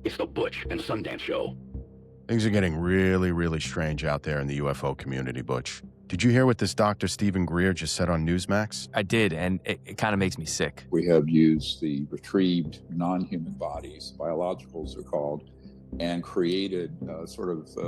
It's the Butch and Sundance Show. Things are getting really, really strange out there in the UFO community, Butch. Did you hear what this Dr. Stephen Greer just said on Newsmax? I did, and it kind of makes me sick. We have used the retrieved non-human bodies, biologicals are called, and created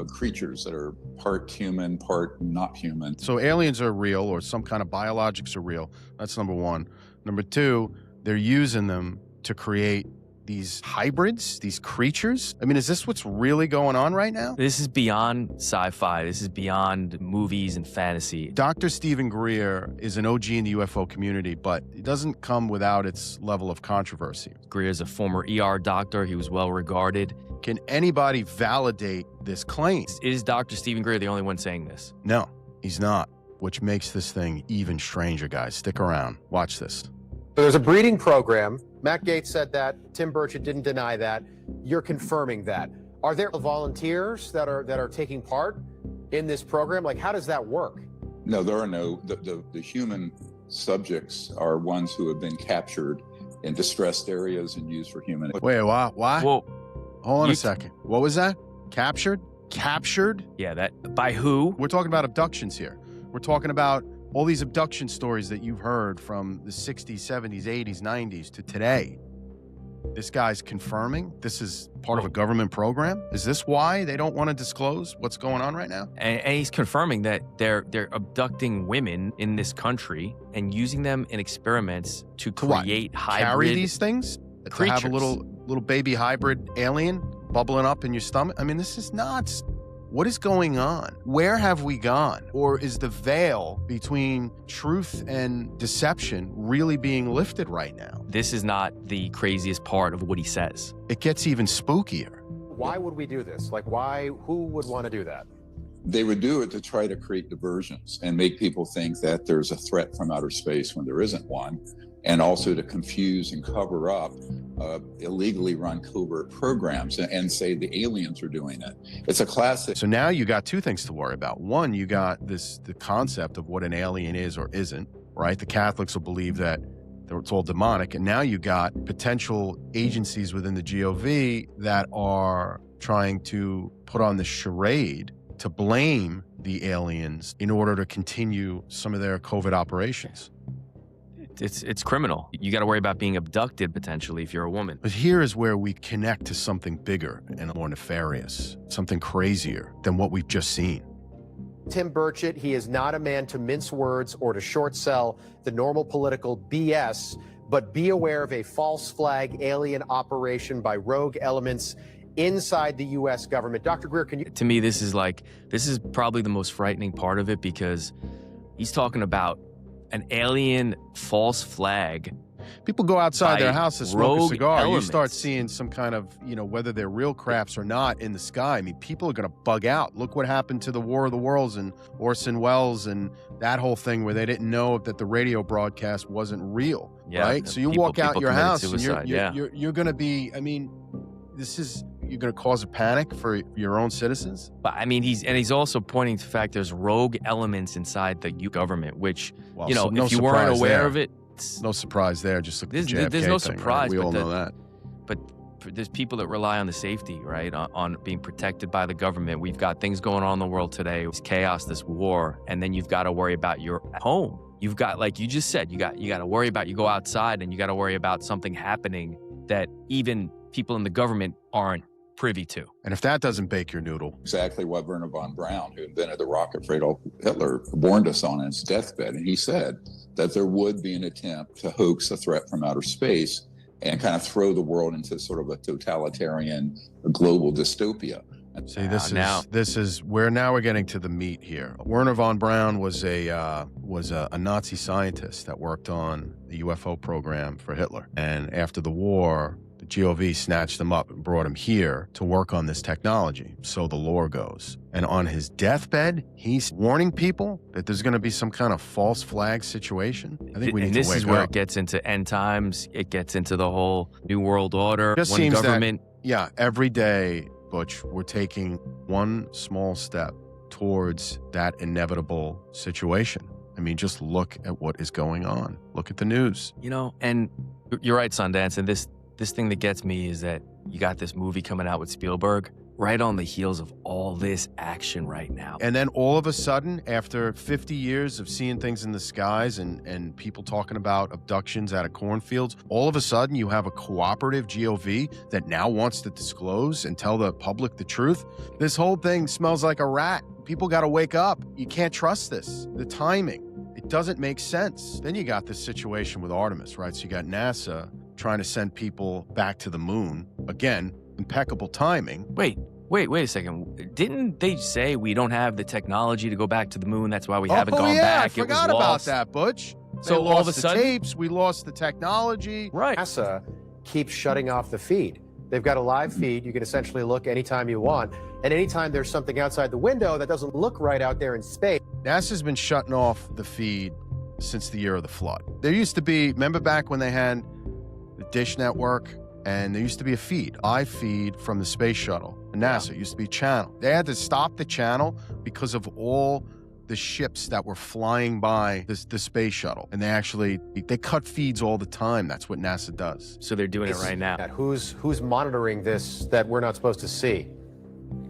creatures that are part human, part not human. So aliens are real, or some kind of biologics are real. That's number one. Number two, they're using them to create these hybrids, these creatures. I mean, is this what's really going on right now? This is beyond sci-fi. This is beyond movies and fantasy. Dr. Stephen Greer is an OG in the UFO community, but it doesn't come without its level of controversy. Greer is a former ER doctor. He was well regarded. Can anybody validate this claim? Is Dr. Stephen Greer the only one saying this? No, he's not, which makes this thing even stranger, guys. Stick around. Watch this. So there's a breeding program. Matt Gaetz said that. Tim Burchett didn't deny that. You're confirming that. Are there volunteers that are taking part in this program? Like, how does that work? No, there are no. The human subjects are ones who have been captured in distressed areas and used for human. Wait, what? Well, hold on a second. What was that? Captured? Captured? Yeah, that by who? We're talking about abductions here. We're talking about all these abduction stories that you've heard from the 60s, 70s, 80s, 90s to today. This guy's confirming this is part of a government program? Is this why they don't want to disclose what's going on right now? And he's confirming that they're abducting women in this country and using them in experiments to create hybrid Carry these things? creatures. To have a little baby hybrid alien bubbling up in your stomach? I mean, this is nuts. What is going on? Where have we gone? Or is the veil between truth and deception really being lifted right now? This is not the craziest part of what he says. It gets even spookier. Why would we do this? Like, why? Who would want to do that? They would do it to try to create diversions and make people think that there's a threat from outer space when there isn't one, and also to confuse and cover up illegally run covert programs and say the aliens are doing it. It's a classic. So now you got two things to worry about. One, you got the concept of what an alien is or isn't, right? The Catholics will believe that it's all demonic. And now you got potential agencies within the GOV that are trying to put on the charade to blame the aliens in order to continue some of their covert operations. It's criminal. You got to worry about being abducted potentially if you're a woman. But here is where we connect to something bigger and more nefarious, something crazier than what we've just seen. Tim Burchett, he is not a man to mince words or to short sell the normal political BS, but be aware of a false flag alien operation by rogue elements inside the U.S. government. Dr. Greer, can you... To me, this is probably the most frightening part of it, because he's talking about an alien false flag. People go outside their house to smoke a cigar. Elements. You start seeing some kind of, whether they're real crafts or not in the sky. I mean, people are going to bug out. Look what happened to the War of the Worlds and Orson Welles and that whole thing where they didn't know that the radio broadcast wasn't real, right? So you walk out your house and you're going to be, you're going to cause a panic for your own citizens? But I mean, he's also pointing to the fact there's rogue elements inside the government, which, so no if you weren't aware of it, no surprise there. Just look at the JFK there's no thing, surprise. Right? We all know that. But there's people that rely on the safety, right, on being protected by the government. We've got things going on in the world today. It's chaos, this war, and then you've got to worry about your home. You've got, like you just said, you got to worry about, you go outside and you got to worry about something happening that even people in the government aren't privy to. And if that doesn't bake your noodle. Exactly what Wernher von Braun, who invented the rocket for Adolf Hitler, warned us on his deathbed. And he said that there would be an attempt to hoax a threat from outer space and kind of throw the world into sort of a totalitarian global dystopia. See, we're getting to the meat here. Wernher von Braun was a Nazi scientist that worked on the UFO program for Hitler. And after the war, the GOV snatched him up and brought him here to work on this technology, so the lore goes. And on his deathbed, he's warning people that there's going to be some kind of false flag situation. I think we need to wake up. And this is where it gets into end times. It gets into the whole New World Order. Just seems that, every day, Butch, we're taking one small step towards that inevitable situation. I mean, just look at what is going on. Look at the news. And you're right, Sundance, and this This thing that gets me is that you got this movie coming out with Spielberg right on the heels of all this action right now. And then all of a sudden, after 50 years of seeing things in the skies and people talking about abductions out of cornfields, all of a sudden you have a cooperative GOV that now wants to disclose and tell the public the truth. This whole thing smells like a rat. People got to wake up. You can't trust this. The timing, it doesn't make sense. Then you got this situation with Artemis, right? So you got NASA trying to send people back to the moon. Again, impeccable timing. Wait a second. Didn't they say we don't have the technology to go back to the moon? That's why we haven't gone back. I forgot about that, Butch. So they all lost of a the sudden, tapes, we lost the technology. Right. NASA keeps shutting off the feed. They've got a live feed. You can essentially look anytime you want. And anytime there's something outside the window that doesn't look right out there in space. NASA's been shutting off the feed since the year of the flood. There used to be, remember back when they had the Dish Network, and there used to be a feed, live feed from the space shuttle. NASA, it used to be a channel. They had to stop the channel because of all the ships that were flying by the space shuttle. And they cut feeds all the time. That's what NASA does. So they're doing it right now. Who's monitoring this that we're not supposed to see?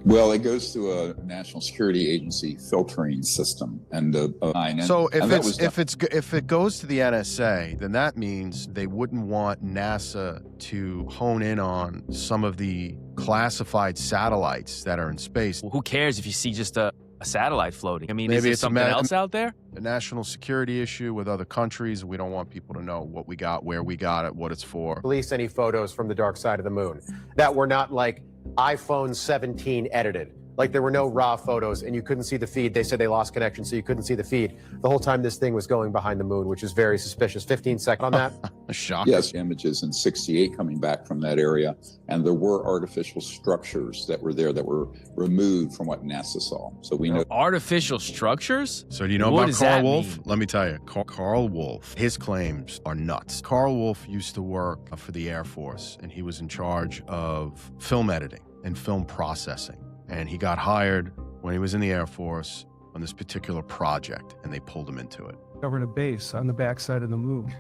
Well, it goes through a national security agency filtering system, so if it goes to the NSA, then that means they wouldn't want NASA to hone in on some of the classified satellites that are in space. Well, who cares if you see just a satellite floating? I mean, Maybe is there it's something else out there? A national security issue with other countries. We don't want people to know what we got, where we got it, what it's for. Release any photos from the dark side of the moon that were not like iPhone 17 edited. Like there were no raw photos and you couldn't see the feed. They said they lost connection, so you couldn't see the feed the whole time this thing was going behind the moon, which is very suspicious. 15 seconds on that. Shock. Yes, images in 68 coming back from that area. And there were artificial structures that were there that were removed from what NASA saw. So we know. Artificial structures? So do you know What about does Carl that Wolfe? mean? Let me tell you, Carl Wolfe, his claims are nuts. Carl Wolfe used to work for the Air Force, and he was in charge of film editing and film processing. And he got hired when he was in the Air Force on this particular project, and they pulled him into it. Covered a base on the backside of the moon.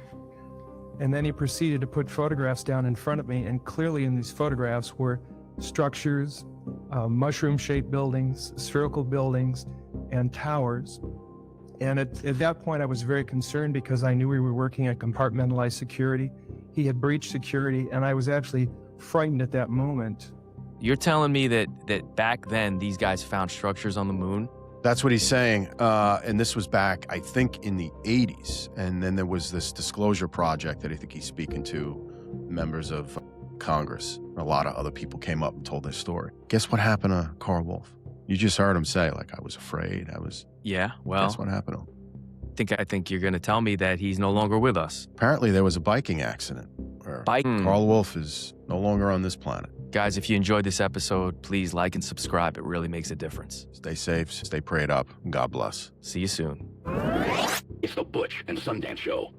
And then he proceeded to put photographs down in front of me, and clearly in these photographs were structures, mushroom-shaped buildings, spherical buildings, and towers. And at that point, I was very concerned because I knew we were working at compartmentalized security. He had breached security, and I was actually frightened at that moment. You're telling me that back then these guys found structures on the moon? That's what he's saying. And this was back, I think, in the 80s. And then there was this disclosure project that I think he's speaking to members of Congress. A lot of other people came up and told their story. Guess what happened to Carl Wolfe? You just heard him say, like, I was afraid. Yeah, well, Guess what happened to him? I think you're going to tell me that he's no longer with us. Apparently there was a biking accident where Biking? Carl Wolfe is no longer on this planet. Guys, if you enjoyed this episode, please like and subscribe. It really makes a difference. Stay safe, stay prayed up, and God bless. See you soon. It's the Butch and Sundance Show.